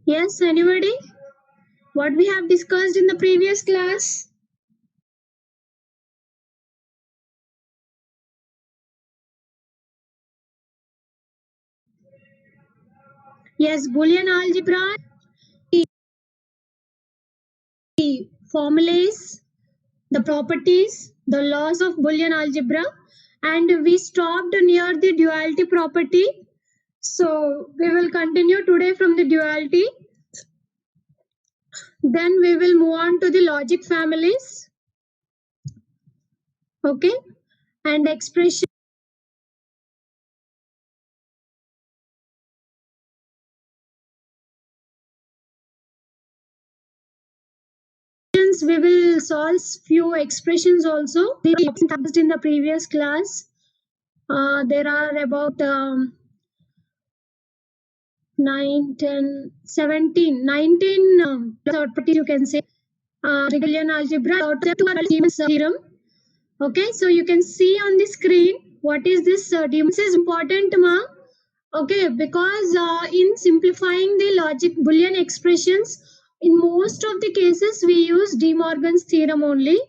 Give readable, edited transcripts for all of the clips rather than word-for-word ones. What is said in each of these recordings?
Yes, anybody? What we have discussed in the previous class? Yes, Boolean algebra, the formulas, the properties, the laws of Boolean algebra, and we stopped near the duality property. So we will continue today from the duality. Then we will move on to the logic families. Okay, and expression. We will solve few expressions also. We discussed in the previous class. There are about 9, 10, 17, 19 properties you can say. Boolean algebra, theorem. Okay, so you can see on the screen what is this. This is important, ma. Okay, because in simplifying the logic Boolean expressions, in most of the cases we use De Morgan's theorem only.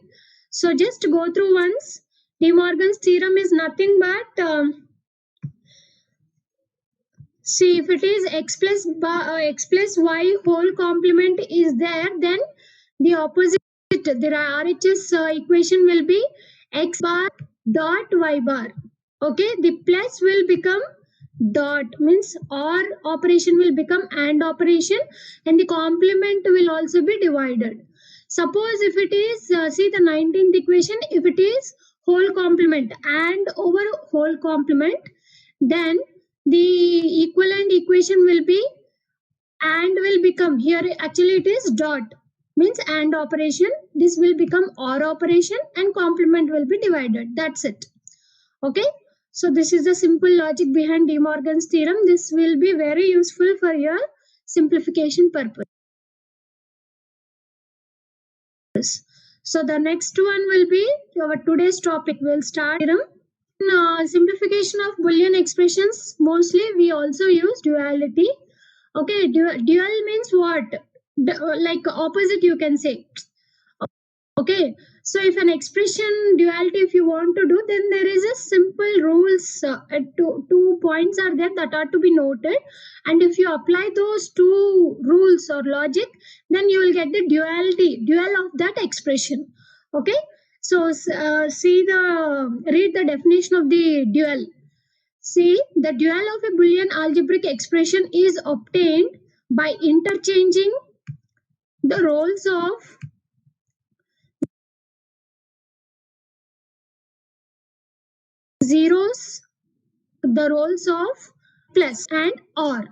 So just go through once. De Morgan's theorem is nothing but see, if it is x plus y whole complement is there, then the opposite, the RHS equation will be x bar dot y bar. Okay, the plus will become dot, means or operation will become and operation, and the complement will also be divided. Suppose if it is, see the 19th equation, if it is whole complement and over whole complement, then the equivalent equation will be and will become, here actually it is dot, means and operation, this will become or operation and complement will be divided. That's it. Okay, so this is the simple logic behind De Morgan's theorem. This will be very useful for your simplification purpose. So the next one will be our today's topic. We'll start theorem. Simplification of Boolean expressions, mostly we also use duality. Okay, dual means what? Like opposite you can say. Okay, so if an expression duality if you want to do, then there is a simple rules. Two points are there that are to be noted, and if you apply those two rules or logic, then you will get the dual of that expression. Okay, so read the definition of the dual. See, the dual of a Boolean algebraic expression is obtained by interchanging the roles of zeros, the roles of plus and or.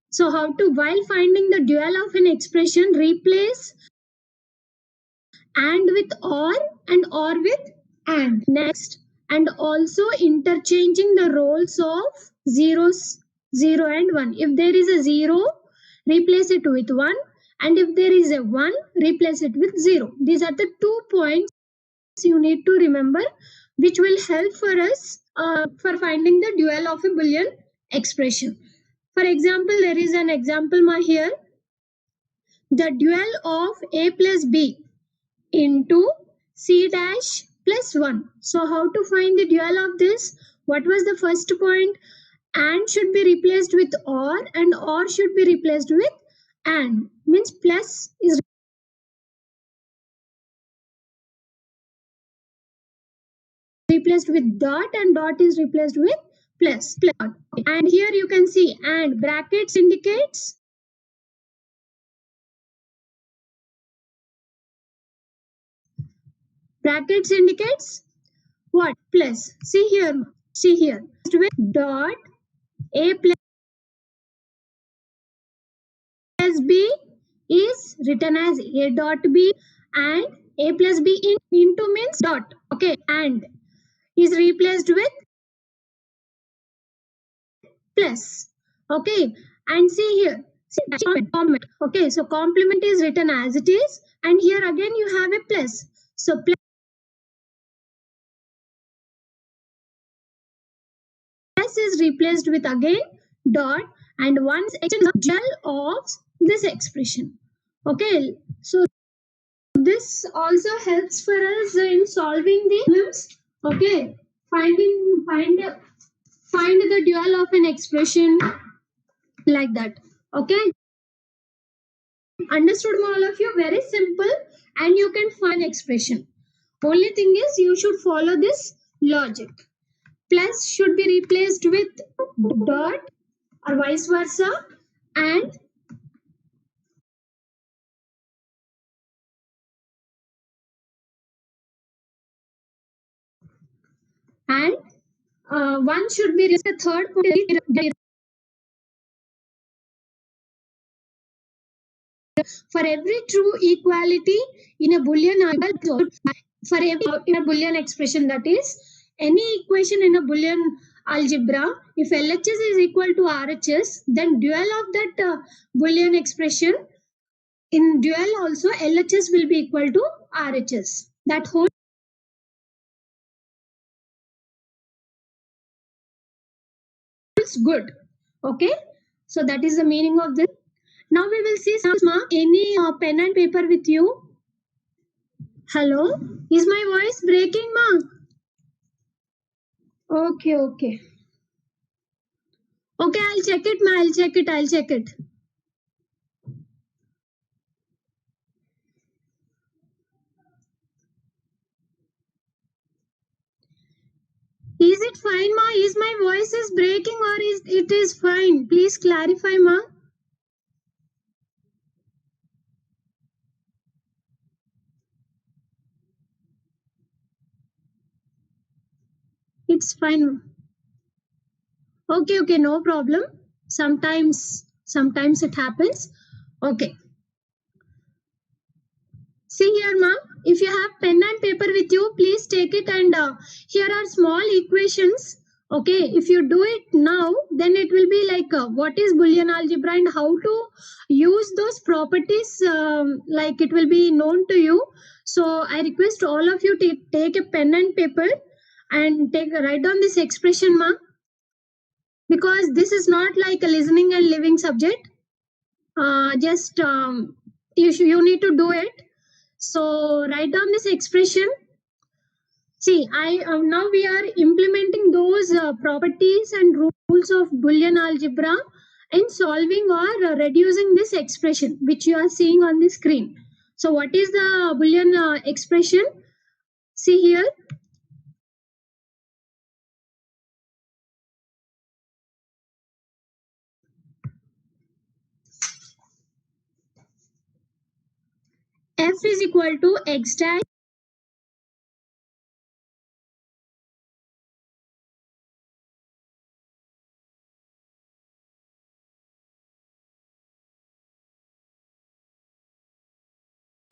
So how to, while finding the dual of an expression, replace and with or and or with and. Next, and also interchanging the roles of zeros, 0 and 1. If there is a 0, replace it with 1, and if there is a 1, replace it with 0. These are the 2 points you need to remember, which will help for us for finding the dual of a Boolean expression. For example, there is an example here. The dual of a plus b into c dash plus 1. So how to find the dual of this? What was the first point? And should be replaced with or, and or should be replaced with and. Means plus is replaced with dot and dot is replaced with plus. And here you can see and brackets indicates what? Plus. See here with dot a plus b is written as a dot b, and a plus b into means dot. Okay, and is replaced with plus. Okay, and see here, complement. Okay, so complement is written as it is, and here again you have a plus. So plus is replaced with again dot, and once extension of this expression. Okay, so this also helps for us in solving the problems. Okay, find the dual of an expression like that. Okay, understood all of you? Very simple, and you can find expression. Only thing is you should follow this logic. Plus should be replaced with dot or vice versa, and and one should be the third point. For every true equality in a Boolean algebra, for every in a Boolean expression, that is any equation in a Boolean algebra, if LHS is equal to RHS, then dual of that Boolean expression, in dual also LHS will be equal to RHS. That holds good. Okay, so that is the meaning of this. Now we will see some any pen and paper with you. Hello, is my voice breaking, ma? Okay, okay. Okay, I'll check it, ma. I'll check it. Is it fine, ma? Is my voice is breaking or is it is fine? Please clarify, ma. It's fine. Okay, okay, no problem. Sometimes it happens. Okay. See here, ma'am. If you have pen and paper with you, please take it, and here are small equations. Okay, if you do it now, then it will be like what is Boolean algebra and how to use those properties. Like it will be known to you. So I request all of you to take a pen and paper and write down this expression, ma'am, because this is not like a listening and living subject. Just you need to do it. So write down this expression. See, I now we are implementing those properties and rules of Boolean algebra in solving or reducing this expression which you are seeing on the screen. So what is the Boolean expression? See here. F is equal to x dash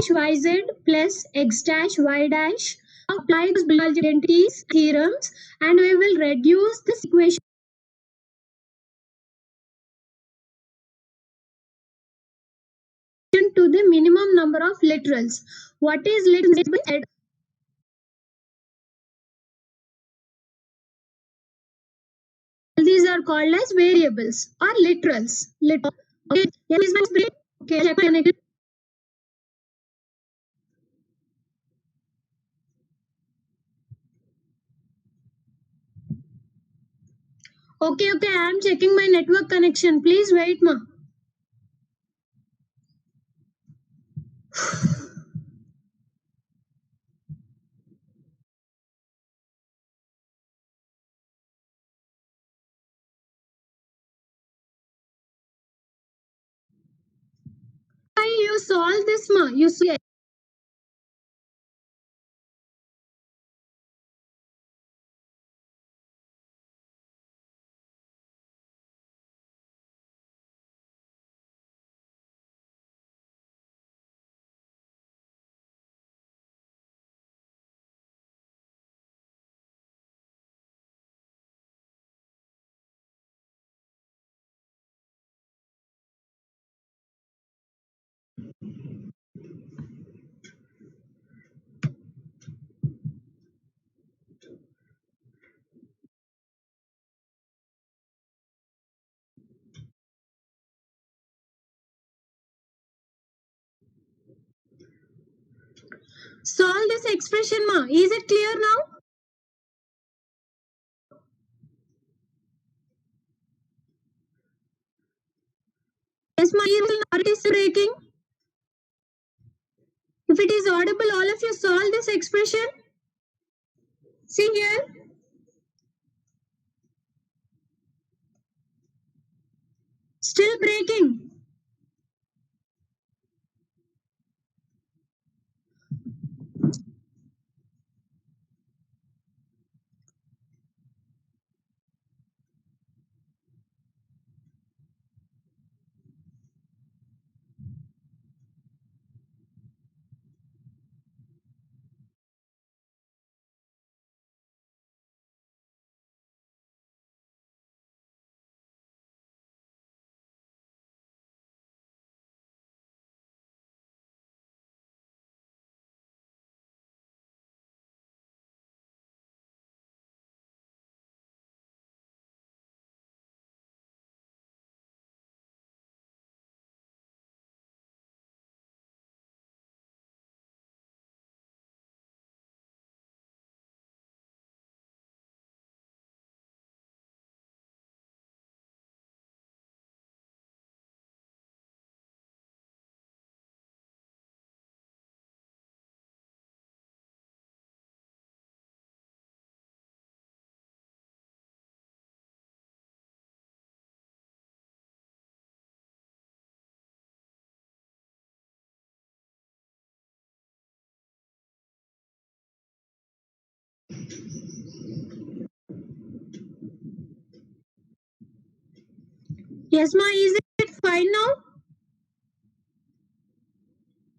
yz plus x dash y dash. Apply those Boolean identities theorems and we will reduce this equation to the minimum number of literals. What is literals? These are called as variables or literals. Okay, here is my break. Okay, check my next. Okay, okay, I am checking my network connection. Please wait, ma. Why you solve this, ma? You see. solve this expression, ma. Is it clear now? Yes, ma. It is breaking. If it is audible, all of you solve this expression. See here. Still breaking. Yes, ma. Is it fine now?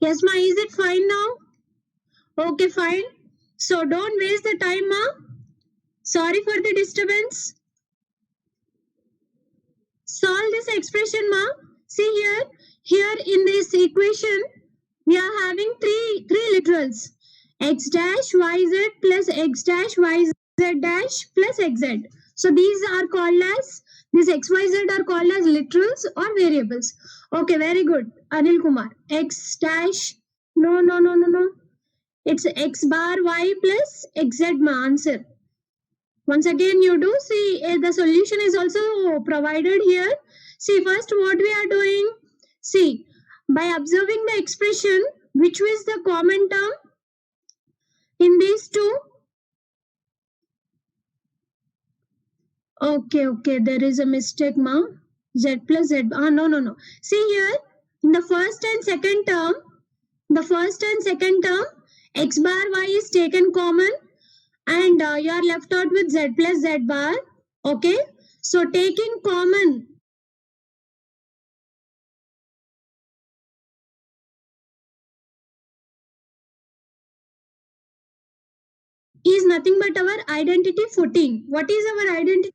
Yes, ma. Is it fine now? Okay, fine. So don't waste the time, ma. Sorry for the disturbance. Solve this expression, ma. See here. Here in this equation, we are having three literals. X dash yz plus x dash yz dash plus xz. So these are called as, these xyz are called as literals or variables. Okay, very good. Anil Kumar. X dash, no. It's x bar y plus xz, ma, answer. Once again you do see the solution is also provided here. See first what we are doing. See, by observing the expression, which is the common term in these two? Okay, there is a mistake, ma. Z plus Z. No. See here, in the first and second term, x bar y is taken common and you are left out with Z plus Z bar. Okay, so taking common, is nothing but our identity footing. What is our identity?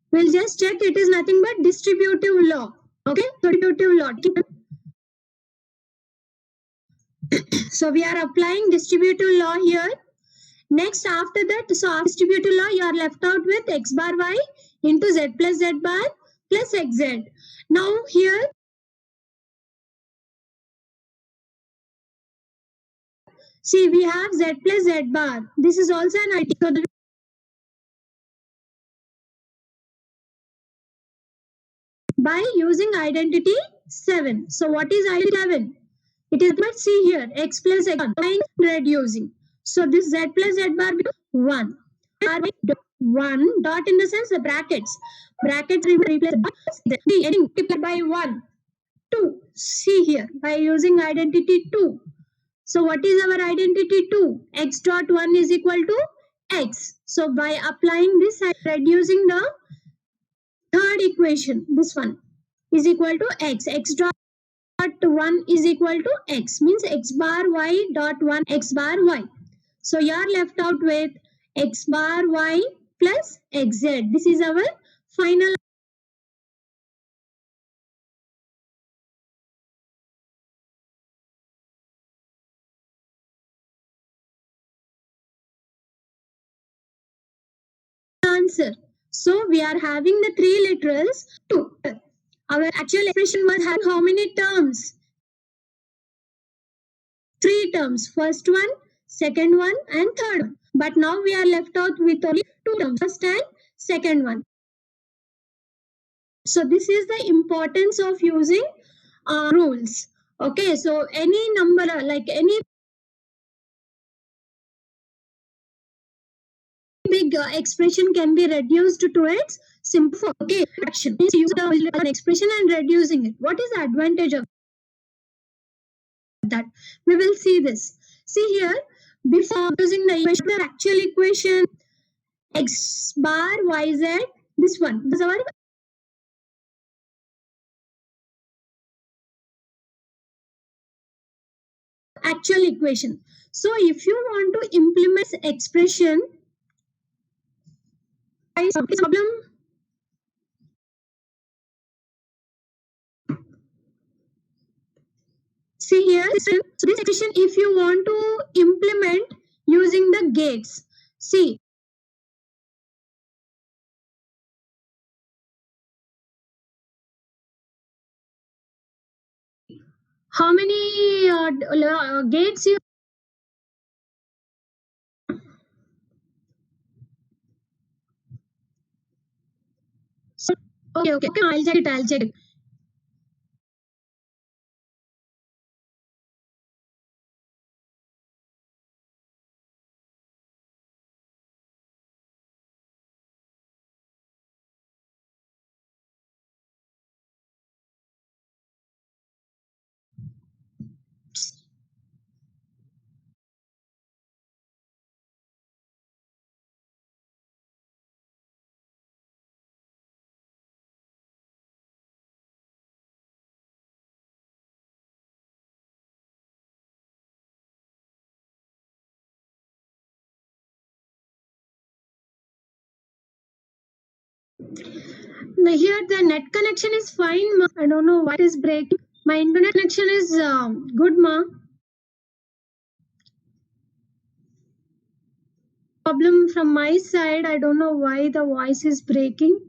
We'll just check. It is nothing but distributive law. Okay, distributive law. So we are applying distributive law here. Next, after that, so after distributive law, you are left out with x bar y into z plus z bar plus xz. Now here, see, we have z plus z bar. This is also an identity. So by using identity 7. So what is identity 7? It is, let's see here, x plus x1 reducing. So this z plus z bar becomes 1. 1 dot in the sense the brackets. Brackets replace the heading multiplied by 1. 2. See here, by using identity 2. So what is our identity 2? X dot 1 is equal to x. So by applying this and reducing the third equation, this one is equal to x. X dot 1 is equal to x, means x bar y dot 1 x bar y. So you are left out with x bar y plus xz. This is our final answer. So we are having the three literals 2. Our actual expression was having how many terms? 3 terms. First one, second one, and third one. But now we are left out with only 2 terms, first and second one. So this is the importance of using rules. Okay, so any number, like any big expression can be reduced to its simple form. Okay, action means use an expression and reducing it. What is the advantage of that? We will see this. See here, before using the equation, the actual equation x bar yz, this one. This is our actual equation. So if you want to implement expression, problem. See here, so this expression, if you want to implement using the gates, see how many gates you. So, okay, I'll check it. I'll check it. Here the net connection is fine, ma. I don't know why it is breaking. My internet connection is good, ma. Problem from my side. I don't know why the voice is breaking.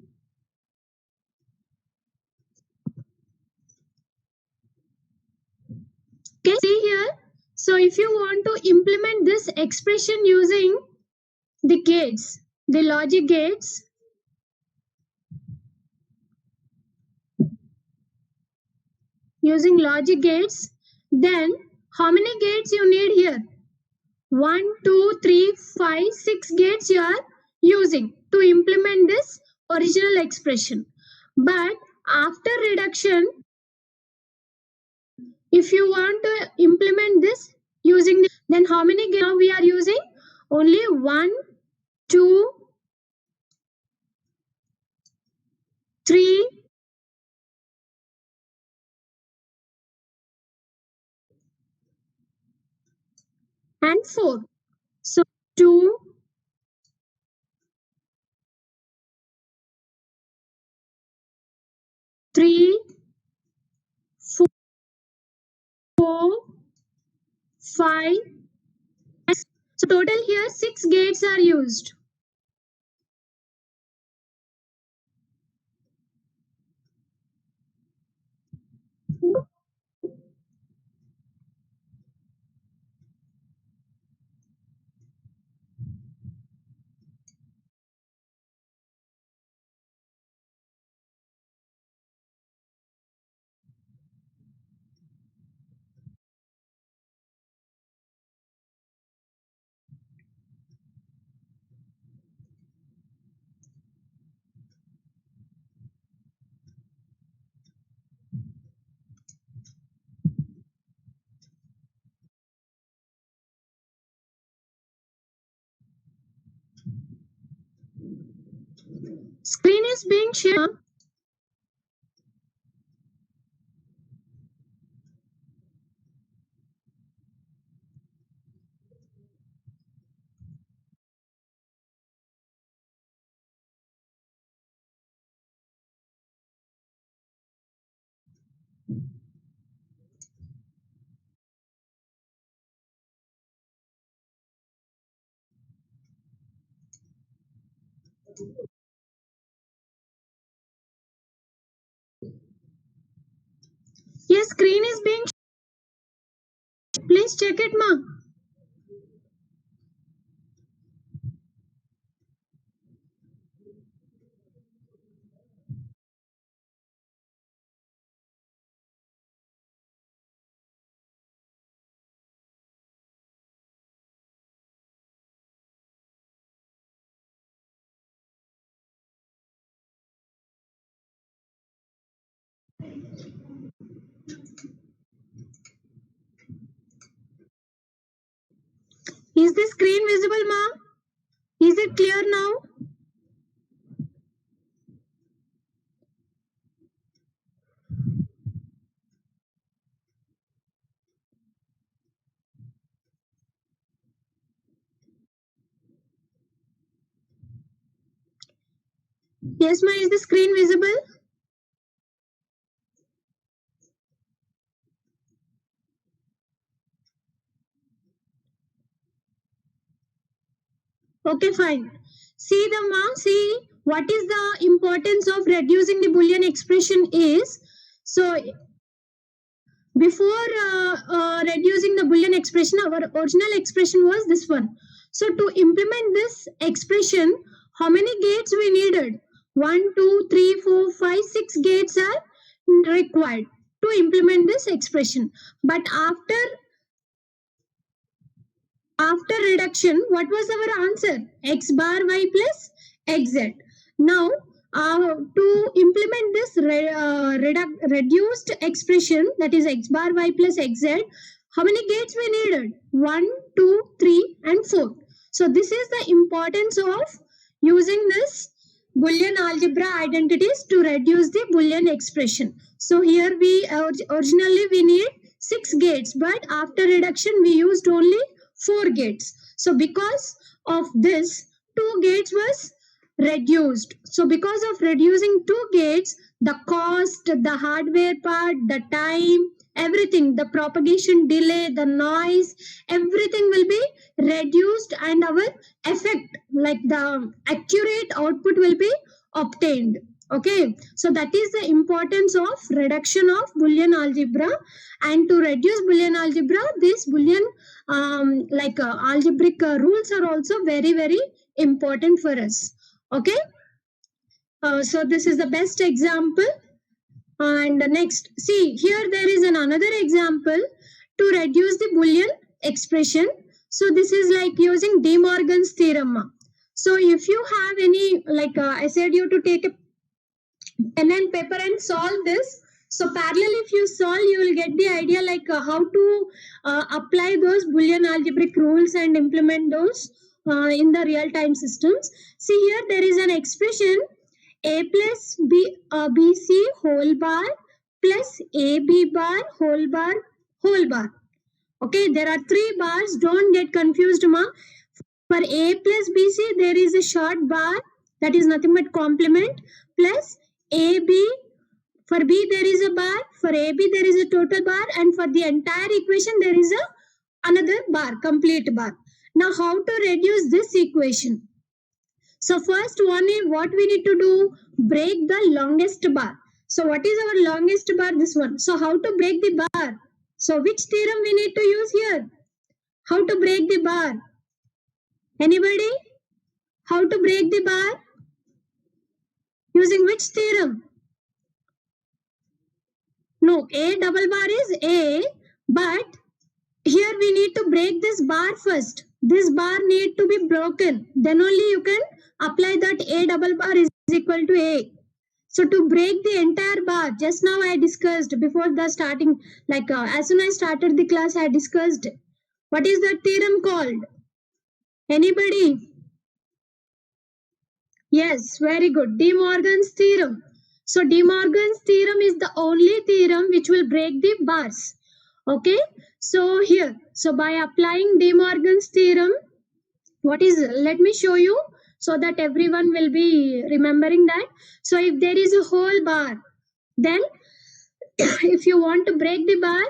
Okay, see here. So if you want to implement this expression using the gates, the logic gates, then how many gates you need here? 1, 2, 3, 5, 6 gates you are using to implement this original expression. But after reduction, if you want to implement this using this, then how many gates now we are using? Only 1, 2, 3, and 4. So 2, 3, 4, 5. So total here 6 gates are used. Screen is being shared. Yes, screen is being. Please check it, ma. Is the screen visible, ma? Is it clear now? Yes, ma. Is the screen visible? Okay, fine. See what is the importance of reducing the Boolean expression is. So before reducing the Boolean expression, our original expression was this one. So to implement this expression, how many gates we needed? 1, 2, 3, 4, 5, 6 gates are required to implement this expression. But after reduction, what was our answer? X bar y plus xz. Now, to implement this reduced expression, that is x bar y plus xz, how many gates we needed? 1, 2, 3 and 4. So this is the importance of using this Boolean algebra identities to reduce the Boolean expression. So here originally we need 6 gates, but after reduction we used only 4 gates. So because of this, 2 gates was reduced. So because of reducing 2 gates, the cost, the hardware part, the time, everything, the propagation delay, the noise, everything will be reduced, and our effect, like the accurate output, will be obtained. Okay, so that is the importance of reduction of Boolean algebra. And to reduce Boolean algebra, this Boolean algebraic rules are also very, very important for us. Okay, so this is the best example. And next, see here there is another example to reduce the Boolean expression. So this is like using De Morgan's theorem. So if you have any, I said you to take a pen and paper and solve this. So parallel, if you solve, you will get the idea how to apply those Boolean algebraic rules and implement those in the real-time systems. See here there is an expression a plus bc whole bar plus ab bar whole bar whole bar. Okay, there are 3 bars. Don't get confused, ma. For a plus bc, there is a short bar, that is nothing but complement, plus ab. For b, there is a bar. For ab, there is a total bar. And for the entire equation, there is another bar, complete bar. Now, how to reduce this equation? So first one is what we need to do, break the longest bar. So what is our longest bar? This one. So how to break the bar? So which theorem we need to use here? How to break the bar? Anybody? How to break the bar? Using which theorem? No, A double bar is A, but here we need to break this bar first. This bar need to be broken. Then only you can apply that A double bar is equal to A. So to break the entire bar, just now I discussed before the starting, as soon as I started the class, I discussed. What is that theorem called? Anybody? Yes, very good. De Morgan's theorem. So De Morgan's theorem is the only theorem which will break the bars. Okay. So here, so by applying De Morgan's theorem, what is, let me show you so that everyone will be remembering that. So if there is a whole bar, then if you want to break the bar,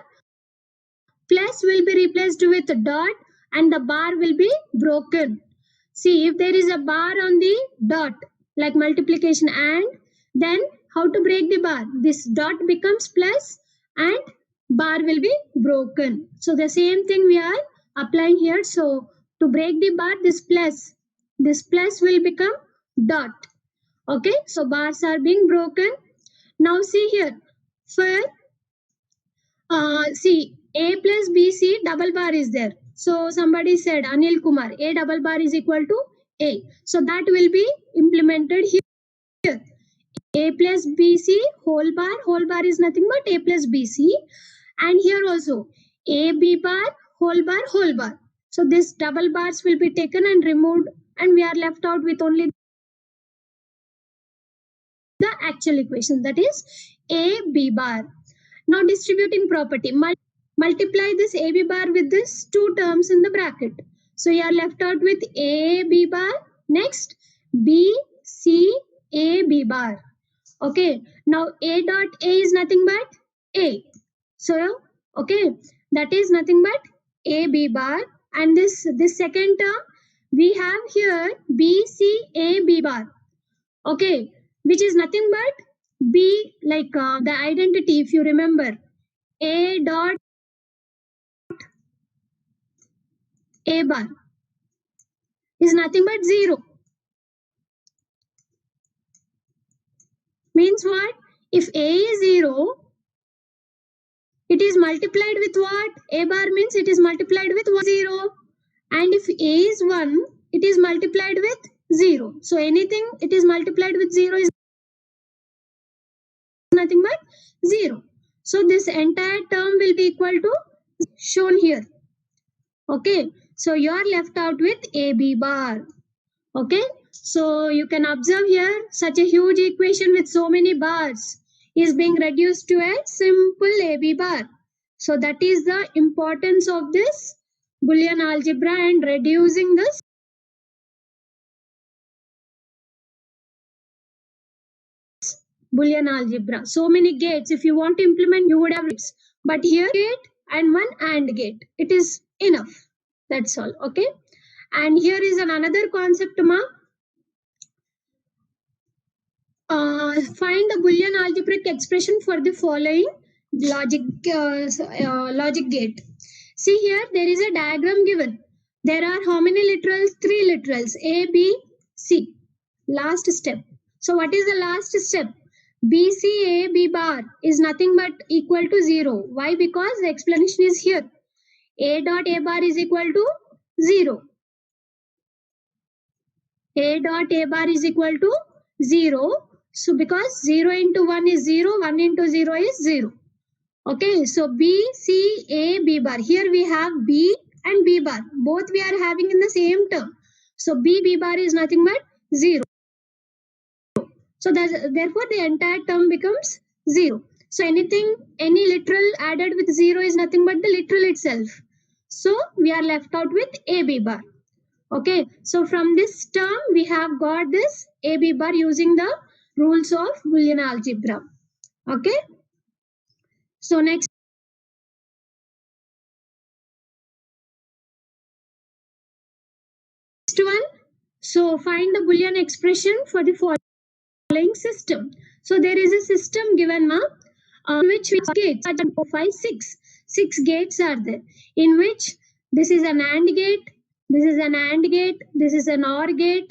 plus will be replaced with a dot and the bar will be broken. See, if there is a bar on the dot, like multiplication and, then how to break the bar? This dot becomes plus and bar will be broken. So the same thing we are applying here. So to break the bar, this plus will become dot. Okay, so bars are being broken. Now see here, for see A plus BC double bar is there. So somebody said Anil Kumar, A double bar is equal to A. So that will be implemented here. A plus BC whole bar is nothing but A plus BC. And here also AB bar, whole bar. So this double bars will be taken and removed, and we are left out with only the actual equation, that is AB bar. Now distributing property, multiply this AB bar with this two terms in the bracket. So you are left out with AB bar, next BC AB bar. Okay, now A dot A is nothing but A. So, okay, that is nothing but AB bar. And this second term, we have here BCAB bar. Okay, which is nothing but B, like the identity, if you remember, A dot A bar is nothing but 0. Means what? If A is 0, it is multiplied with what? A bar means it is multiplied with 0. And if A is 1, it is multiplied with 0. So anything it is multiplied with 0 is nothing but 0. So this entire term will be equal to shown here. Okay. So you are left out with AB bar. Okay. So you can observe here such a huge equation with so many bars is being reduced to a simple AB bar. So that is the importance of this Boolean algebra and reducing this Boolean algebra. So many gates. If you want to implement, you would have gates. But here, gate and one AND gate. It is enough. That's all. Okay. And here is another concept, ma. Find the Boolean algebraic expression for the following logic gate. See here, there is a diagram given. There are how many literals? 3 literals, A, B, C. Last step. So what is the last step? BCAB bar is nothing but equal to 0. Why? Because the explanation is here. A dot A bar is equal to 0. A dot A bar is equal to 0. So because 0 into 1 is 0, 1 into 0 is 0. Okay, so B, C, A, B bar. Here we have B and B bar. Both we are having in the same term. So B bar is nothing but 0. So therefore the entire term becomes 0. So any literal added with 0 is nothing but the literal itself. So we are left out with AB bar. Okay, so from this term we have got this AB bar using the rules of Boolean algebra. Okay, so next one. So find the Boolean expression for the following system. So there is a system given which gates 4, 5, 6 gates are there, in which this is an AND gate, this is an AND gate, this is an OR gate,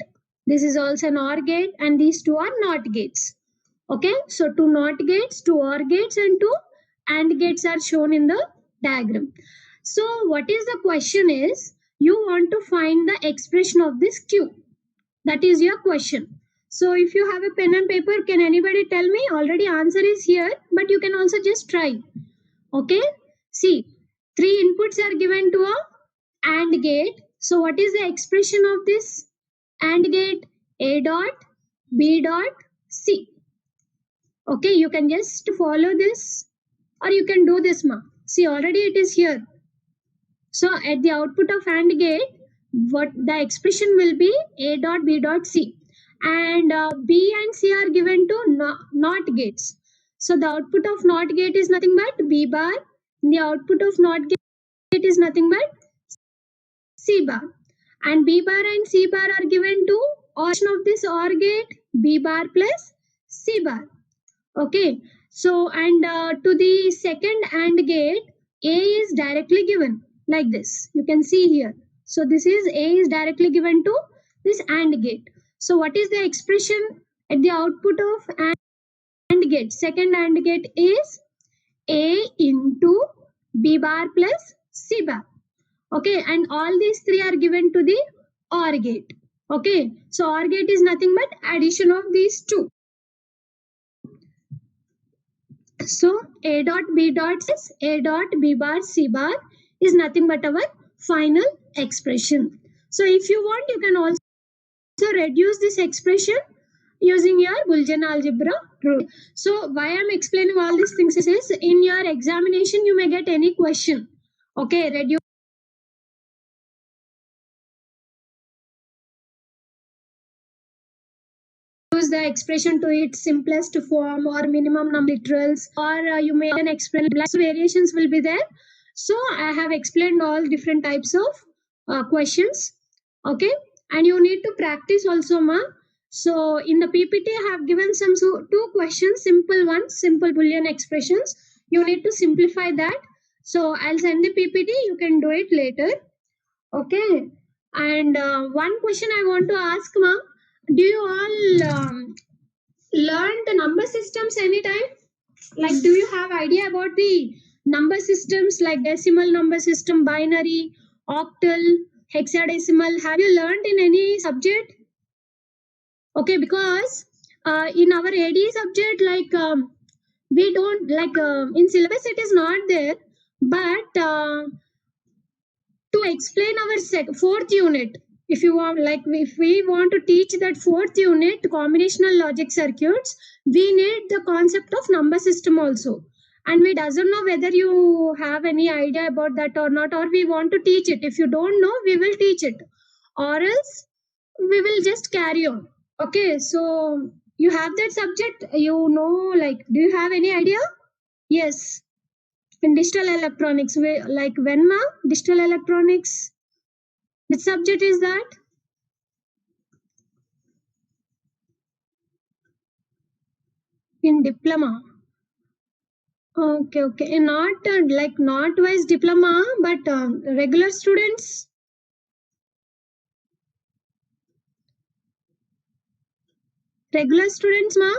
this is also an OR gate, and these two are NOT gates. Okay, so 2 NOT gates, 2 OR gates, and 2 AND gates are shown in the diagram. So what is the question is, you want to find the expression of this Q. That is your question. So if you have a pen and paper, can anybody tell me? Already answer is here, but you can also just try. Okay, see, 3 inputs are given to a AND gate. So what is the expression of this AND gate? A dot, B dot, C. Okay, you can just follow this, or you can do this, ma. See, already it is here. So at the output of AND gate, what the expression will be A dot, B dot, C. And B and C are given to NOT gates. So the output of NOT gate is nothing but B bar. The output of NOT gate is nothing but C bar. And B bar and C bar are given to OR of this OR gate, B bar plus C bar. Okay. So, and to the second AND gate, A is directly given like this. You can see here. So, this is A is directly given to this AND gate. So, what is the expression at the output of AND gate? Second AND gate is A into B bar plus C bar. Okay, and all these three are given to the OR gate. Okay, so OR gate is nothing but addition of these two. So A dot B dot is A dot B bar C bar is nothing but our final expression. So if you want, you can also reduce this expression using your Boolean algebra rule. So why I'm explaining all these things is in your examination you may get any question. Okay, reduce the expression to its simplest form or minimum number of literals, or you may an explain variations will be there. So I have explained all different types of questions. Okay, and you need to practice also, ma. So in the PPT I have given some two questions, simple ones, simple Boolean expressions. You need to simplify that. So I'll send the PPT, you can do it later. Okay, and one question I want to ask, ma, do you all learn the number systems anytime? Like, do you have idea about the number systems like decimal number system, binary, octal, hexadecimal? Have you learned in any subject? Okay, because in our ADE subject, like we don't like in syllabus it is not there, but to explain our fourth unit, if you want, like if we want to teach that fourth unit combinational logic circuits, we need the concept of number system also, and we doesn't know whether you have any idea about that or not, or we want to teach it. If you don't know, we will teach it, or else we will just carry on. Okay, so you have that subject, you know, like do you have any idea? Yes, in digital electronics, we like when, ma, digital electronics, which subject is that? In diploma. Okay, okay. Not like not wise diploma, but regular students. Regular students, ma.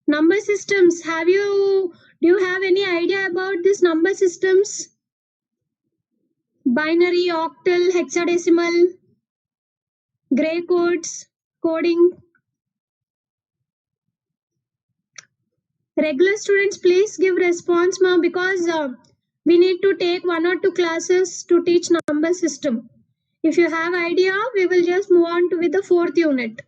Number systems. Do you have any idea about this number systems? Binary, octal, hexadecimal, gray codes, coding. Regular students, please give response, ma, because we need to take 1 or 2 classes to teach number system. If you have idea, we will just move on with the fourth unit.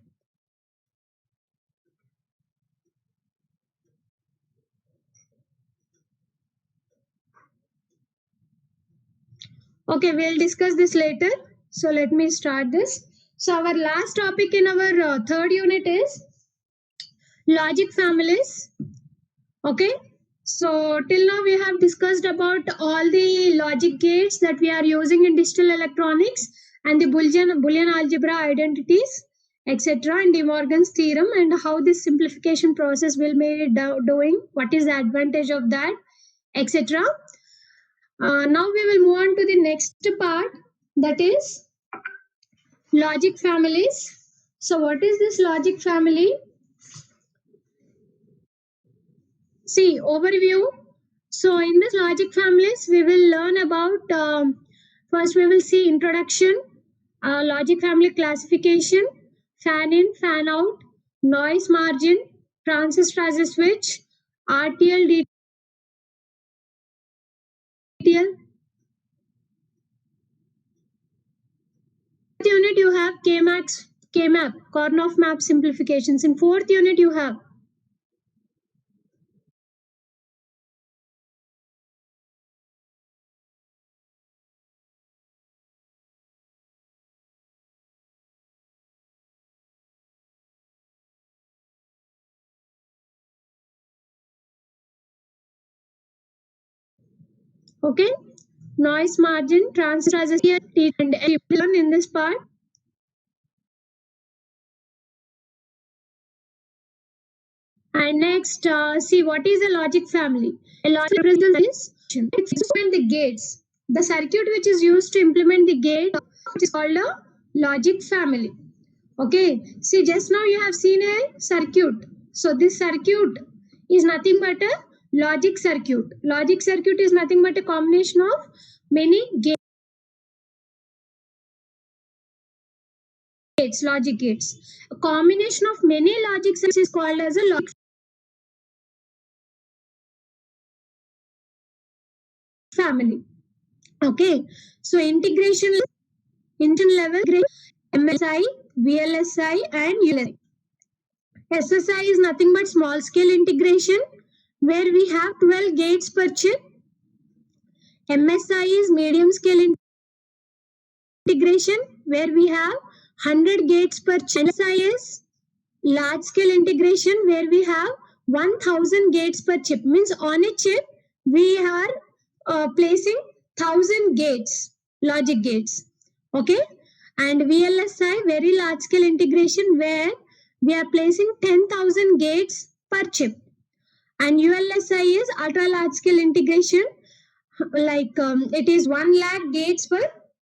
Okay, we'll discuss this later. So let me start this. So our last topic in our third unit is logic families. Okay, so till now we have discussed about all the logic gates that we are using in digital electronics and the Boolean algebra identities, etc., and De Morgan's theorem, and how this simplification process will be doing, what is the advantage of that, etc. Now we will move on to the next part, that is logic families. So what is this logic family? See, overview. So in this logic families, we will learn about, first we will see introduction, logic family classification, fan in, fan out, noise margin, transistor as a switch, RTL, DTL. Fourth unit you have K-map, Kornoff map simplifications. In fourth unit you have okay, noise margin, transistor as a switch, and learn in this part. And next, see what is a logic family. A logic represents the gates. The circuit which is used to implement the gate is called a logic family. Okay, see just now you have seen a circuit. So this circuit is nothing but a logic circuit. Logic circuit is nothing but a combination of many gates, logic gates. A combination of many logic circuits is called as a logic family. Okay, so integration level MSI, VLSI, and ULSI. SSI is nothing but small scale integration where we have 12 gates per chip. MSI is medium scale integration where we have 100 gates per chip. SI is large scale integration where we have 1000 gates per chip. Means on a chip we are placing 1000 gates, logic gates. Okay, and VLSI, very large scale integration where we are placing 10,000 gates per chip. And ULSI is ultra large scale integration, like it is 1 lakh gates per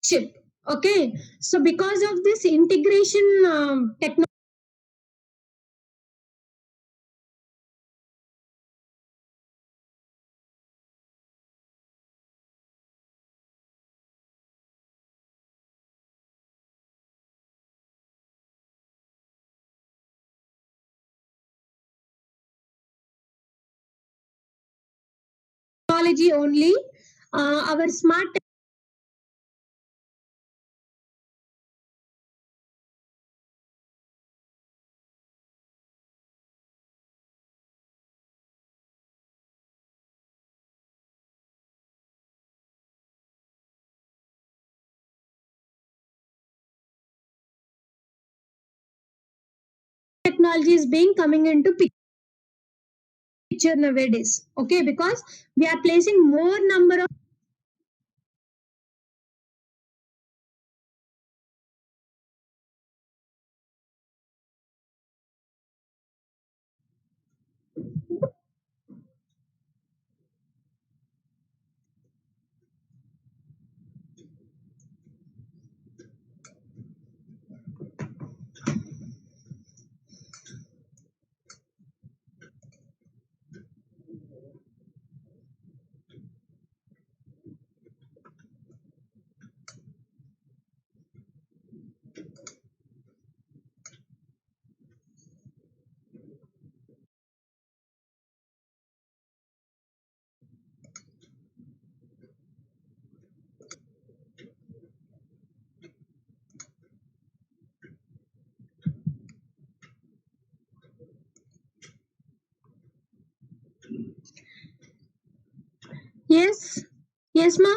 chip. Okay, so because of this integration technology only, our smart technology is being coming into picture nowadays. Okay, because we are placing more number of yes, yes, ma.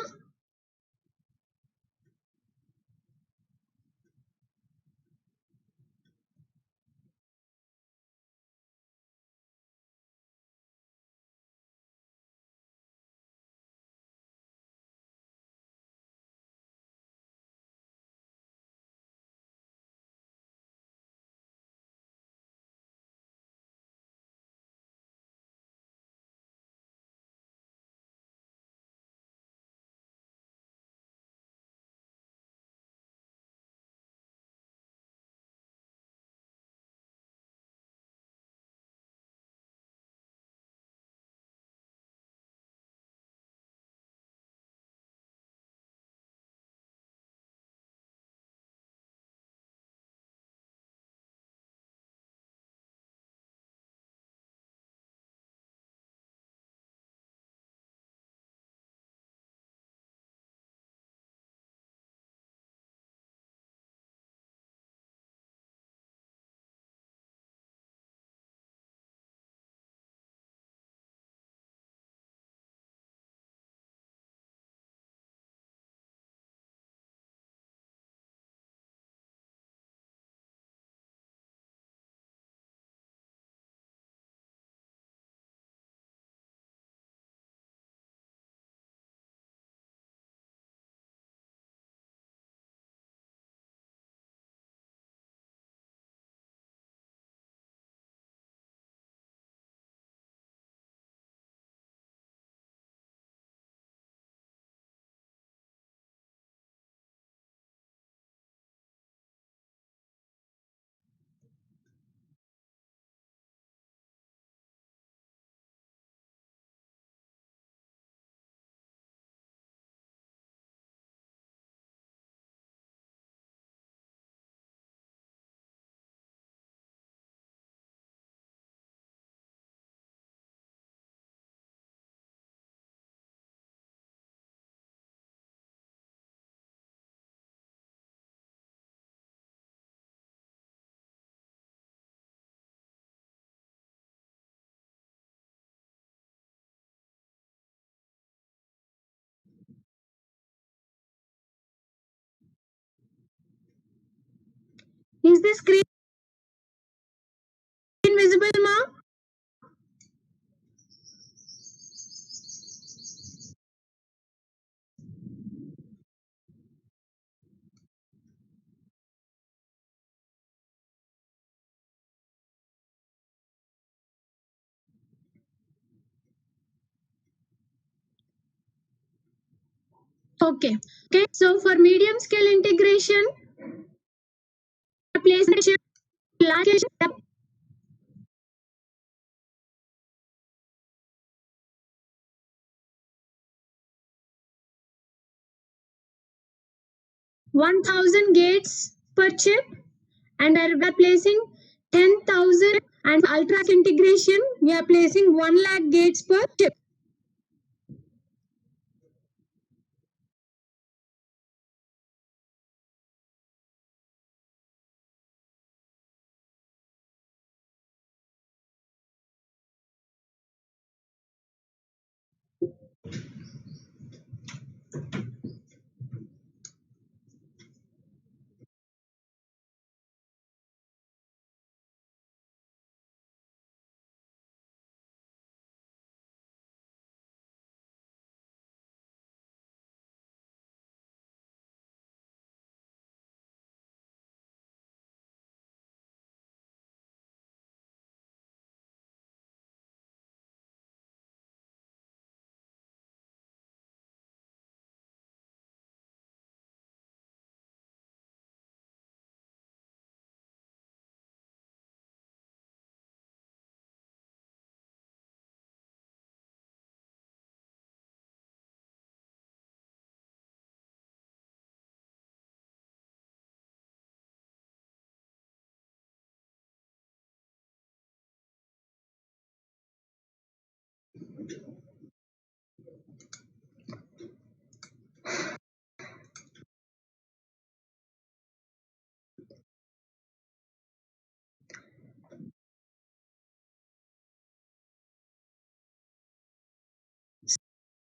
Is the screen visible, ma? Okay. Okay. So for medium scale integration, application, large 1000 gates per chip, and we are placing 10,000, and ultra integration we are placing 1 lakh gates per chip.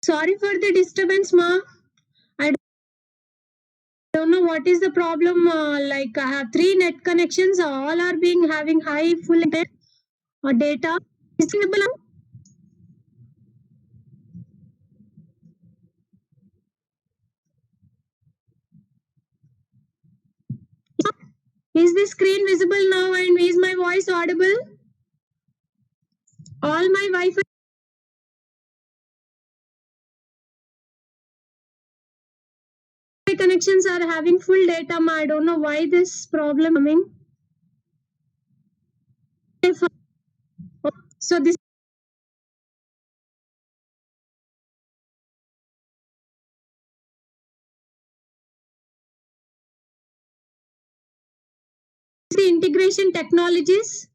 Sorry for the disturbance, ma. I don't know what is the problem. Like I have 3 net connections, all are being having high full internet or data. Is it visible now? Is the screen visible now, and is my voice audible? All my Wi-Fi connections are having full data, ma. I don't know why this problem coming. So this is the integration technologies.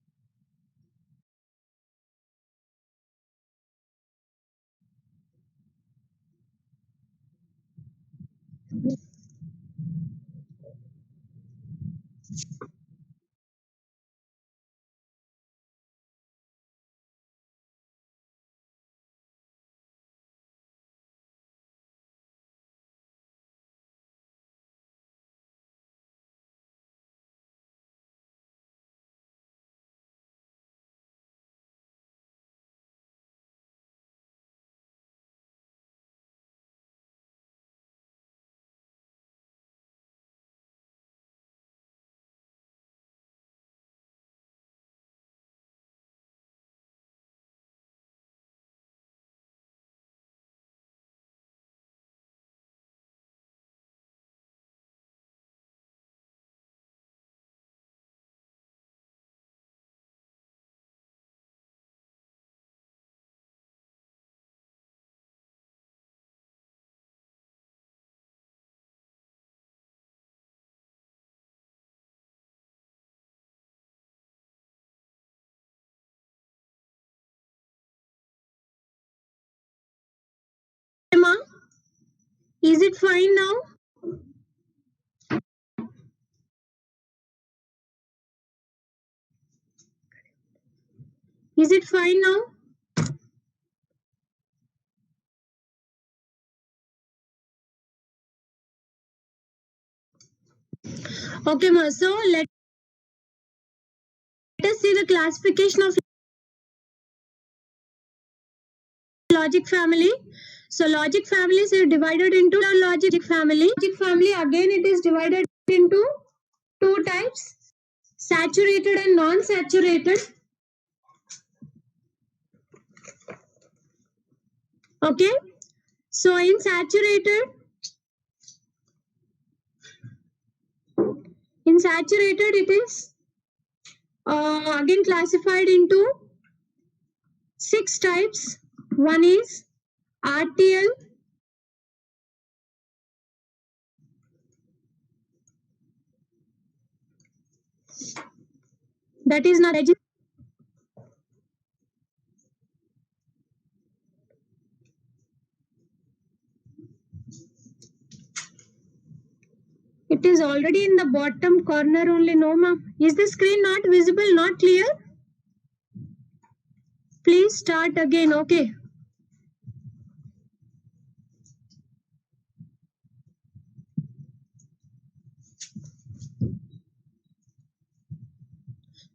Ma, is it fine now? Is it fine now? Okay, ma. So let Let us see the classification of logic family. So logic families are divided into the logic family. Logic family, again, it is divided into two types: saturated and non-saturated. Okay, so in saturated it is again classified into 6 types. One is RTL, that is not it is already in the bottom corner only. No, ma'am. Is the screen not visible, not clear? Please start again. Okay.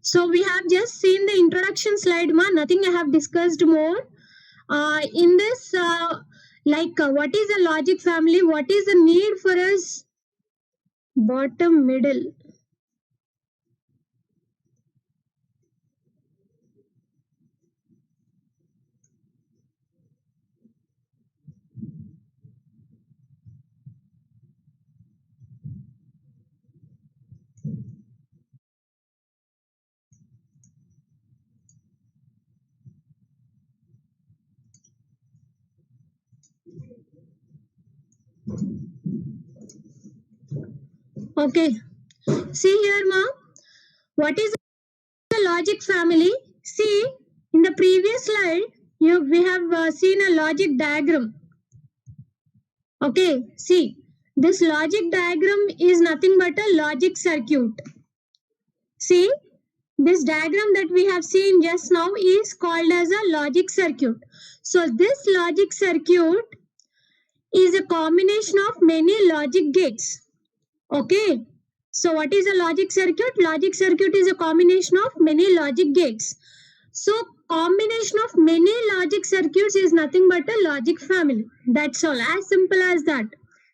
So we have just seen the introduction slide, ma. Nothing I have discussed more. In this, what is a logic family? What is the need for us? Bottom, middle. Okay. See here, ma. What is the logic family? See, in the previous slide, we have seen a logic diagram. Okay, see, this logic diagram is nothing but a logic circuit. See, this diagram that we have seen just now is called as a logic circuit. So this logic circuit is a combination of many logic gates. Okay, so what is a logic circuit? Logic circuit is a combination of many logic gates. So combination of many logic circuits is nothing but a logic family. That's all, as simple as that.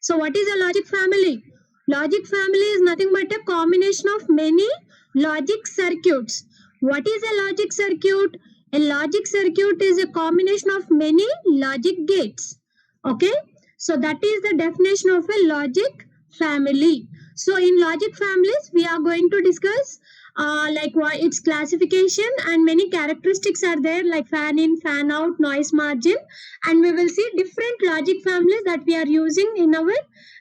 So what is a logic family? Logic family is nothing but a combination of many logic circuits. What is a logic circuit? A logic circuit is a combination of many logic gates. Okay, so that is the definition of a logic family. So in logic families, we are going to discuss its classification, and many characteristics are there, like fan in, fan out, noise margin, and we will see different logic families that we are using in our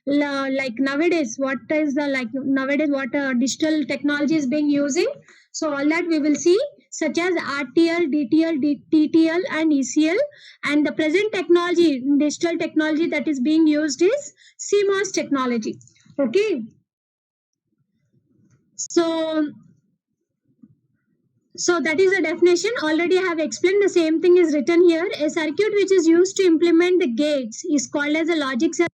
nowadays. What is the nowadays what digital technology is being using? So all that we will see, such as RTL, DTL, TTL, and ECL. And the present technology, digital technology that is being used is CMOS technology. Okay. So that is the definition. Already I have explained. The same thing is written here. A circuit which is used to implement the gates is called as a logic circuit,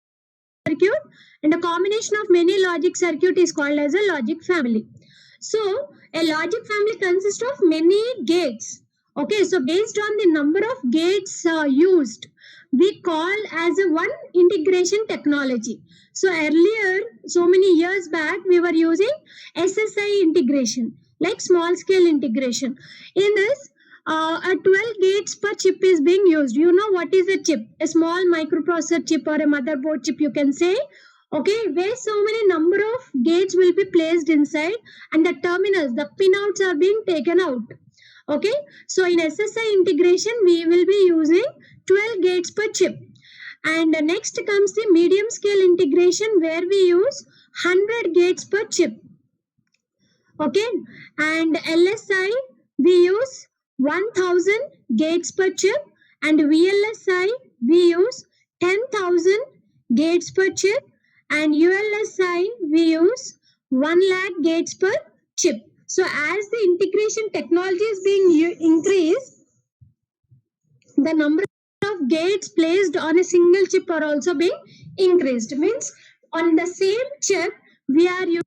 and a combination of many logic circuit is called as a logic family. So a logic family consists of many gates. Okay, so based on the number of gates used, we call as a one integration technology. So earlier, so many years back, we were using SSI integration, like small scale integration. In this, a 12 gates per chip is being used. You know what is a chip? A small microprocessor chip or a motherboard chip, you can say. Okay, where so many number of gates will be placed inside, and the terminals, the pinouts are being taken out. Okay, so in SSI integration, we will be using 12 gates per chip. And next comes the medium scale integration, where we use 100 gates per chip. Okay, and LSI, we use 1000 gates per chip, and VLSI, we use 10,000 gates per chip, and ULSI, we use 1 lakh gates per chip. So as the integration technology is being increased, the number of gates placed on a single chip are also being increased. Means on the same chip, we are using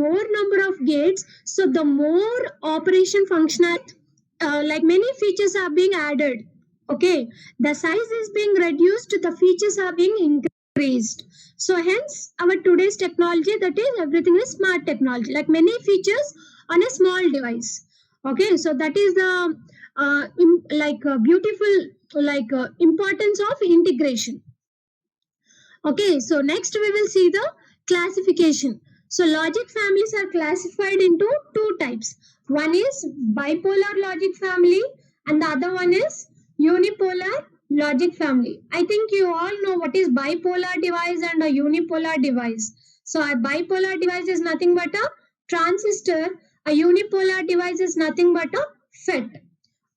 more number of gates, so the more operation functional, like many features are being added. Okay, the size is being reduced, the features are being increased. So hence our today's technology, that is everything is smart technology, like many features on a small device. Okay, so that is the beautiful importance of integration. Okay, so next we will see the classification. So logic families are classified into two types. One is bipolar logic family and the other one is unipolar logic family. I think you all know what is bipolar device and a unipolar device. So a bipolar device is nothing but a transistor. A unipolar device is nothing but a FET.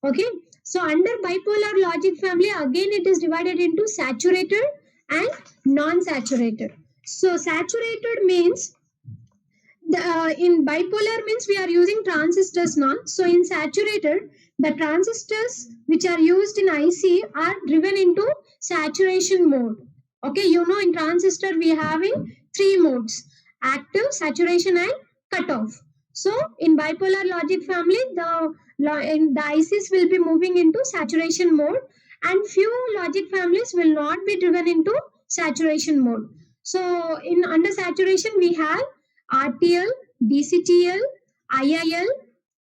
Okay, so under bipolar logic family, again it is divided into saturated and non-saturated. So saturated means in bipolar means we are using transistors now. So in saturated, the transistors which are used in IC are driven into saturation mode. Okay, you know in transistor we are having three modes: active, saturation and cutoff. So in bipolar logic family, the ICs will be moving into saturation mode, and few logic families will not be driven into saturation mode. So in under saturation we have RTL, DCTL, IIL,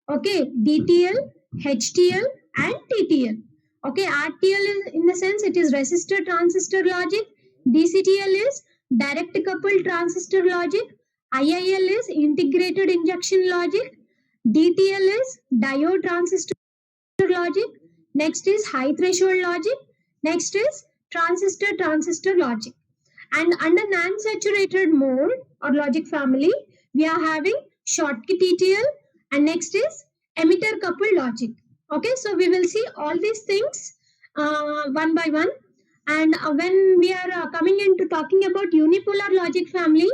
okay, DTL, HTL and TTL. Okay, RTL is in the sense it is resistor transistor logic, DCTL is direct coupled transistor logic, IIL is integrated injection logic, DTL is diode transistor logic, next is high threshold logic, next is transistor logic. And under non-saturated mode or logic family, we are having Schottky TTL and next is emitter coupled logic. Okay, so we will see all these things one by one. And when we are coming into talking about unipolar logic family,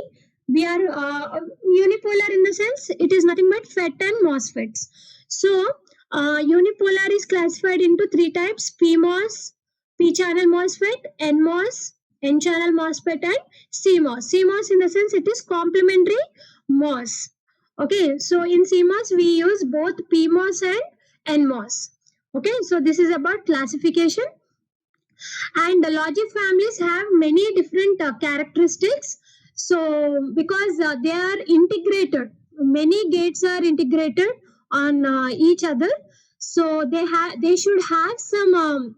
we are unipolar in the sense it is nothing but FET and MOSFETs. So unipolar is classified into three types: PMOS, P-channel MOSFET, NMOS, N-channel MOSFET and CMOS. CMOS in the sense it is complementary MOS. Okay, so in CMOS we use both PMOS and NMOS. Okay, so this is about classification. And the logic families have many different characteristics. So because they are integrated, many gates are integrated on each other. So they should have some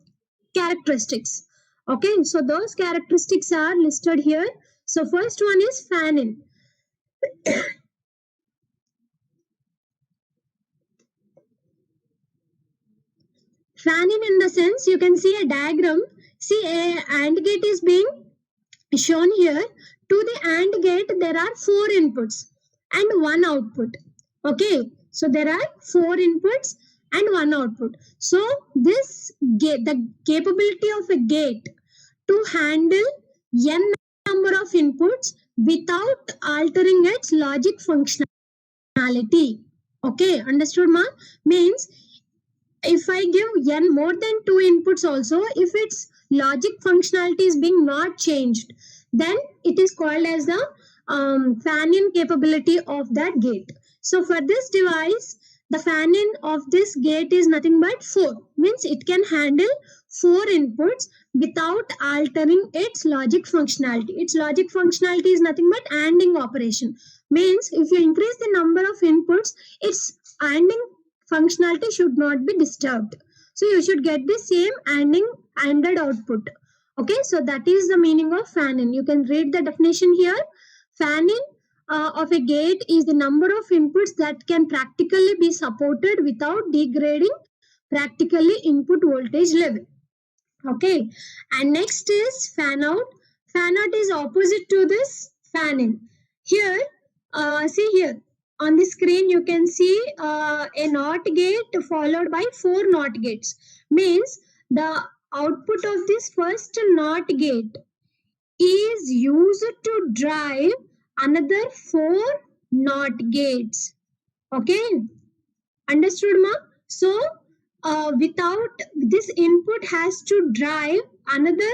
characteristics. Okay, so those characteristics are listed here. So first one is fan-in. Fan-in in the sense you can see a diagram. See, a AND gate is being shown here. To the AND gate there are 4 inputs and 1 output. Okay, so there are 4 inputs and 1 output. So this gate, the capability of a gate to handle n number of inputs without altering its logic functionality. Okay, understood, ma? Means if I give n more than 2 inputs also, if its logic functionality is being not changed, then it is called as the fan-in capability of that gate. So for this device, the fan-in of this gate is nothing but 4. Means it can handle 4 inputs without altering its logic functionality. Its logic functionality is nothing but ANDing operation. Means if you increase the number of inputs, its ANDing functionality should not be disturbed. So you should get the same ANDed output. Okay, so that is the meaning of fan-in. You can read the definition here. Fan-in of a gate is the number of inputs that can practically be supported without degrading practically input voltage level. Okay, and next is fan-out. Fan-out is opposite to this fan-in. Here, see here on the screen you can see a NOT gate followed by 4 NOT gates. Means the output of this first NOT gate is used to drive another 4 NOT gates. Okay, understood, ma? So without this input has to drive another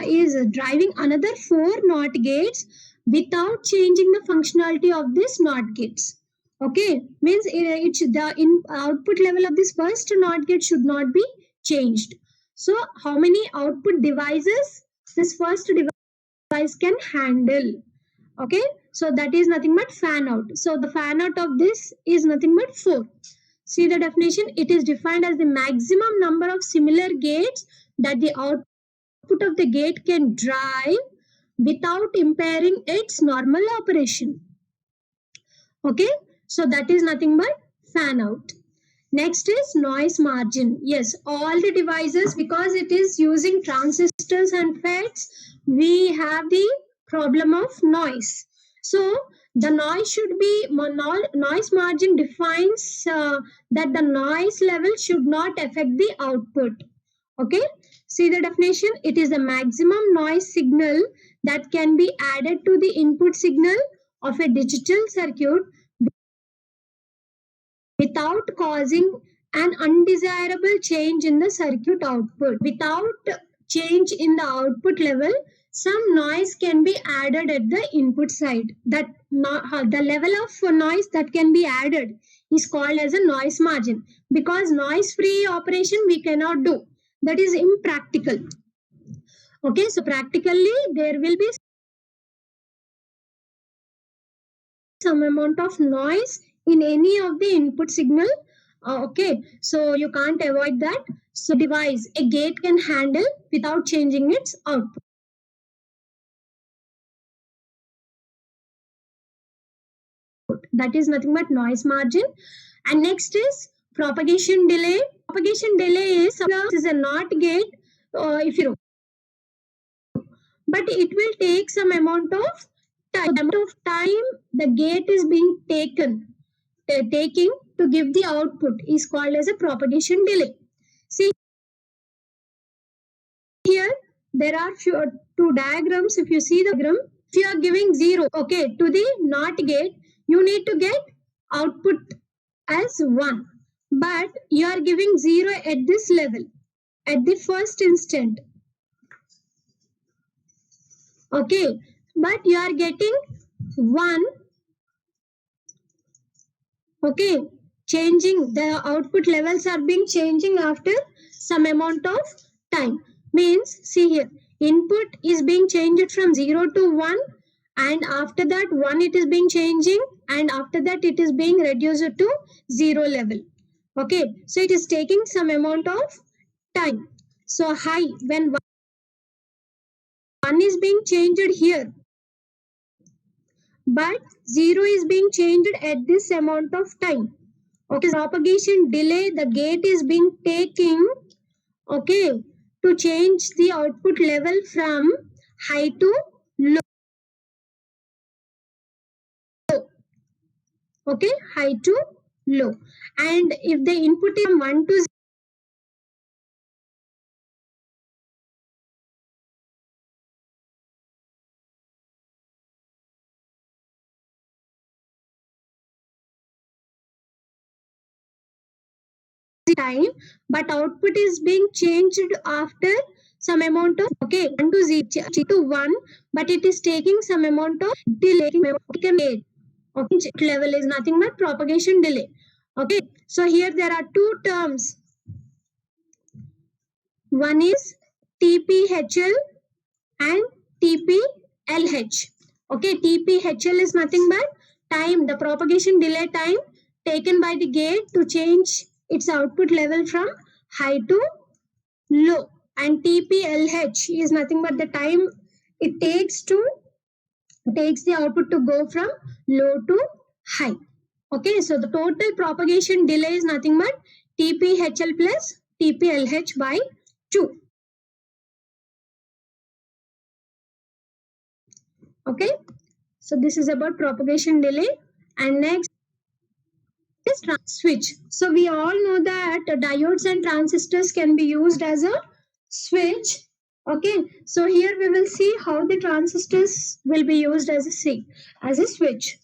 is driving another 4 NOT gates. without changing the functionality of this NOT gates. Okay, means the output level of this first NOT gate should not be changed. So how many output devices this first device can handle? Okay, so that is nothing but fan out. So the fan out of this is nothing but 4. See the definition, it is defined as the maximum number of similar gates that the output of the gate can drive without impairing its normal operation. Okay, so that is nothing but fan out. Next is noise margin. Yes, all the devices, because it is using transistors and FETs, we have the problem of noise. So the noise should be, noise margin defines that the noise level should not affect the output. Okay, see the definition, it is the maximum noise signal that can be added to the input signal of a digital circuit without causing an undesirable change in the circuit output. Without change in the output level, some noise can be added at the input side. That the level of noise that can be added is called as a noise margin, because noise free operation we cannot do. That is impractical. Okay, so practically there will be some amount of noise in any of the input signal. Okay, so you can't avoid that. So device a gate can handle without changing its output. That is nothing but noise margin. And next is propagation delay. Propagation delay is a NOT gate, if you know, but it will take some amount of time the gate is being taking to give the output is called as a propagation delay. See here, there are two diagrams. If you see the diagram, if you are giving 0, okay, to the NOT gate, you need to get output as 1. But you are giving 0 at this level, at the first instant. Okay, but you are getting 1. Okay, changing, the output levels are being changing after some amount of time. Means, see here, input is being changed from 0 to 1, and after that 1 it is being changing, and after that it is being reduced to 0 level. Okay, so it is taking some amount of time. So high, when 1 is being changed here, but 0 is being changed at this amount of time. Okay, propagation delay, the gate is being taking, okay, to change the output level from high to low. Okay, high to low. And if the input is from 1 to 0 time, but output is being changed after some amount of, okay, 1 to 0 to 1, but it is taking some amount of delay. Okay, level is nothing but propagation delay. Okay, so here there are two terms. One is TPHL and TPLH. Okay, TPHL is nothing but time, the propagation delay time taken by the gate to change its output level from high to low. And TPLH is nothing but the time it takes the output to go from low to high. Okay, so the total propagation delay is nothing but TPHL plus TPLH by 2. Okay, so this is about propagation delay. And next is switch. So we all know that diodes and transistors can be used as a switch. Okay, so here we will see how the transistors will be used as a switch.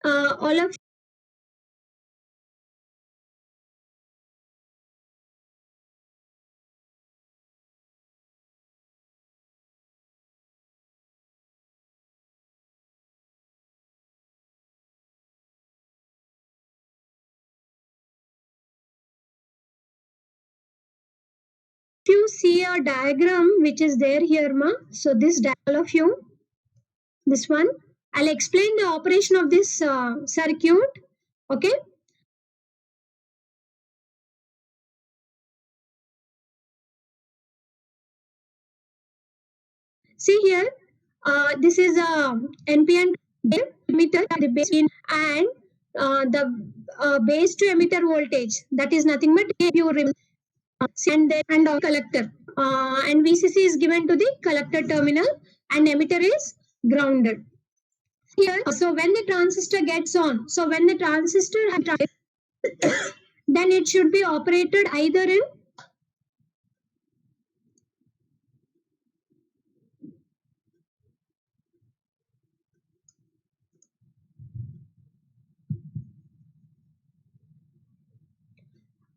All of you see a diagram which is there here, ma. So this all of you, this one, I'll explain the operation of this circuit. Okay. See here, this is a NPN emitter, the base and the base to emitter voltage. That is nothing but you and collector. And VCC is given to the collector terminal and emitter is grounded. Here, so when the transistor gets on, so when the transistor then it should be operated either in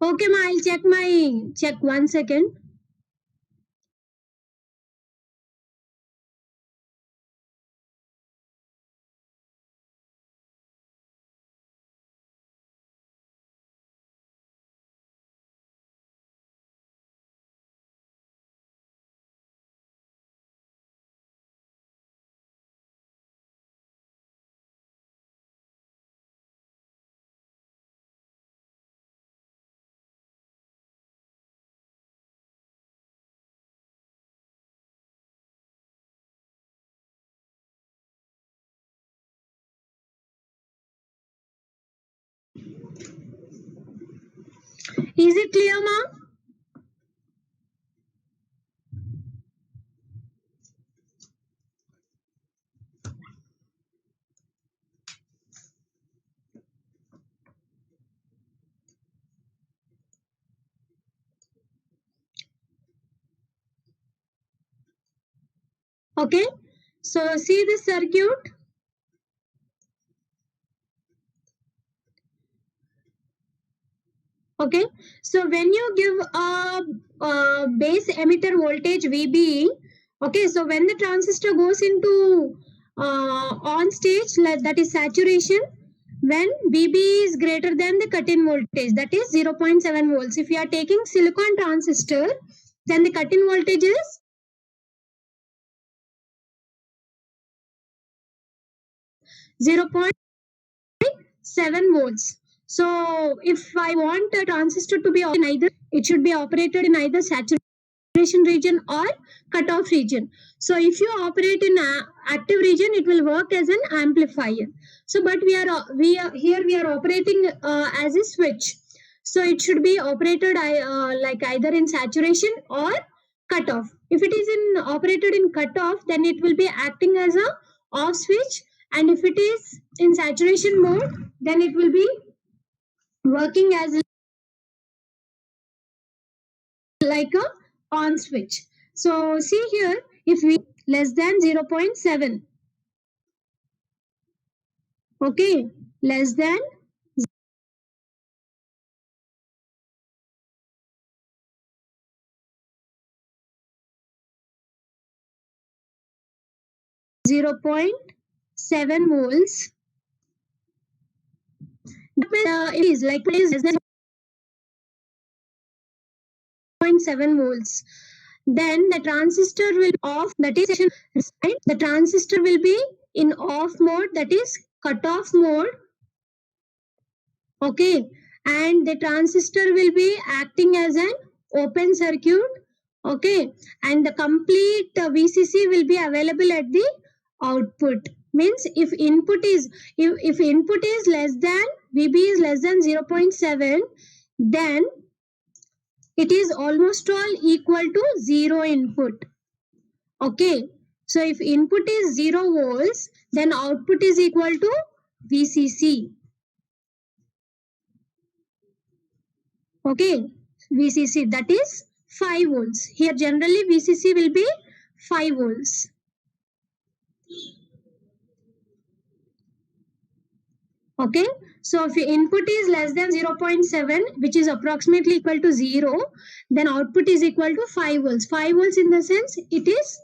okay, ma, I'll check 1 second. Is it clear, ma? Okay, so see this circuit. Okay, so when you give a base emitter voltage VB, okay, so when the transistor goes into on stage, that is saturation, when VB is greater than the cut-in voltage, that is 0.7 volts. If you are taking silicon transistor, then the cut-in voltage is 0.7 volts. So if I want a transistor to be in either, it should be operated in either saturation region or cutoff region. So if you operate in active region, it will work as an amplifier. So but we are operating as a switch. So it should be operated like either in saturation or cutoff. If it is operated in cutoff, then it will be acting as a off switch, and if it is in saturation mode, then it will be working as like a on switch. So see here, if we less than 0.7, okay, less than 0.7 volts, it is like it is less than 0.7 volts, then the transistor will off, that is the transistor will be in off mode, that is cutoff mode. Okay, and the transistor will be acting as an open circuit. Okay, and the complete VCC will be available at the output. Means if input is less than VB is less than 0.7, then it is almost all equal to 0 input. Okay, so if input is 0 volts, then output is equal to VCC. Okay, VCC, that is 5 volts. Here generally VCC will be 5 volts. Okay, so if input is less than 0.7, which is approximately equal to 0, then output is equal to 5 volts. 5 volts in the sense it is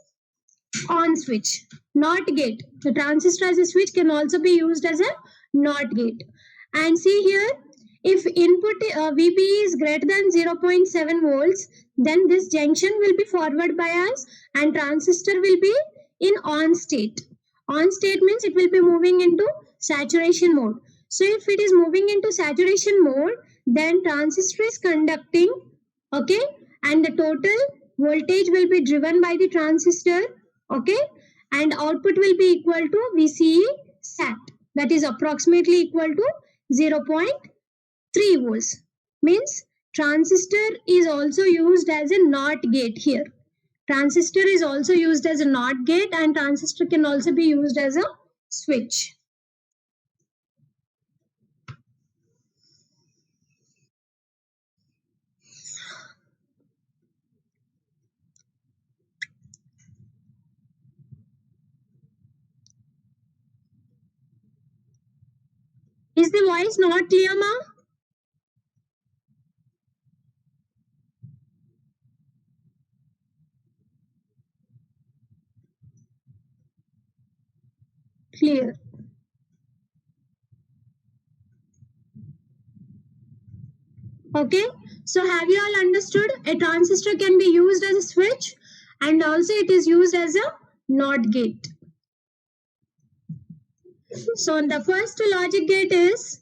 on switch, not gate. The transistor as a switch can also be used as a not gate. And see here, if input VB is greater than 0.7 volts, then this junction will be forward bias and transistor will be in on state. On state means it will be moving into saturation mode. So if it is moving into saturation mode, then transistor is conducting, okay, and the total voltage will be driven by the transistor, okay, and output will be equal to VCE SAT, that is approximately equal to 0.3 volts. Means transistor is also used as a NOT gate here. Transistor is also used as a NOT gate and transistor can also be used as a switch. Is the voice not clear, ma? Clear. Okay, so have you all understood? A transistor can be used as a switch and also it is used as a NOT gate. So the first logic gate is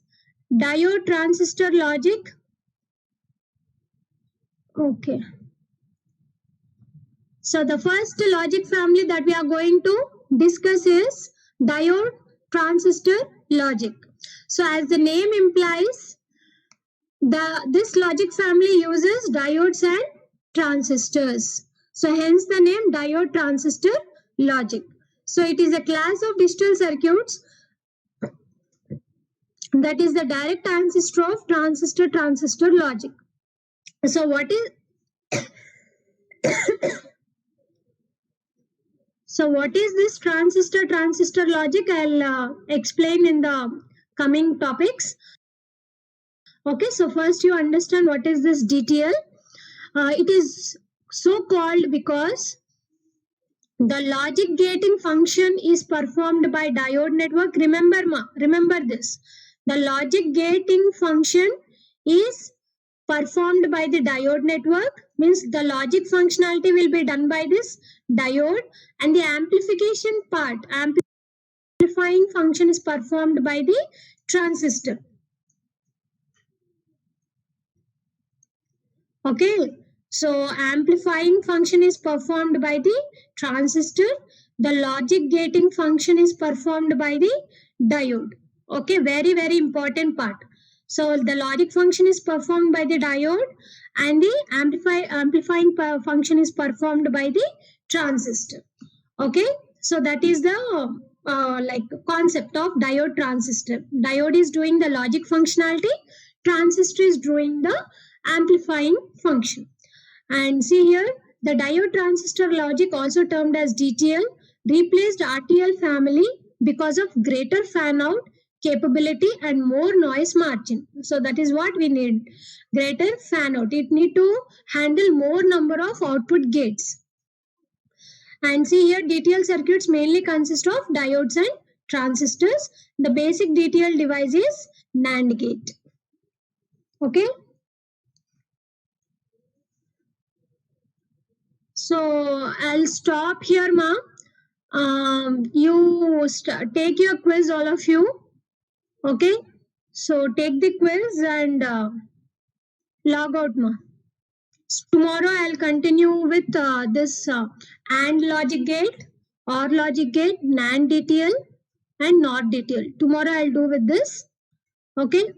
diode transistor logic. Okay. So the first logic family that we are going to discuss is diode transistor logic. So as the name implies, this logic family uses diodes and transistors. So hence the name diode transistor logic. So it is a class of digital circuits that is the direct ancestor of transistor logic. So what is this transistor logic? I'll explain in the coming topics. Okay, so first you understand what is this DTL. It is so called because the logic gating function is performed by diode network. Remember this. The logic gating function is performed by the diode network, means the logic functionality will be done by this diode, and the amplification part, amplifying function is performed by the transistor. Okay, so amplifying function is performed by the transistor. The logic gating function is performed by the diode. Okay, very, very important part. So the logic function is performed by the diode and the amplifying function is performed by the transistor. Okay, so that is the concept of diode transistor. Diode is doing the logic functionality, transistor is doing the amplifying function. And see here, the diode transistor logic, also termed as DTL, replaced RTL family because of greater fan out capability and more noise margin. So that is what we need, greater fan out. It need to handle more number of output gates. And see here, DTL circuits mainly consist of diodes and transistors. The basic DTL device is NAND gate. Okay. So I'll stop here, ma. You take your quiz, all of you. Okay. So take the quiz and log out, ma. Tomorrow I'll continue with this AND logic gate, OR logic gate, NAND DTL and NOT DTL. Tomorrow I'll do with this. Okay.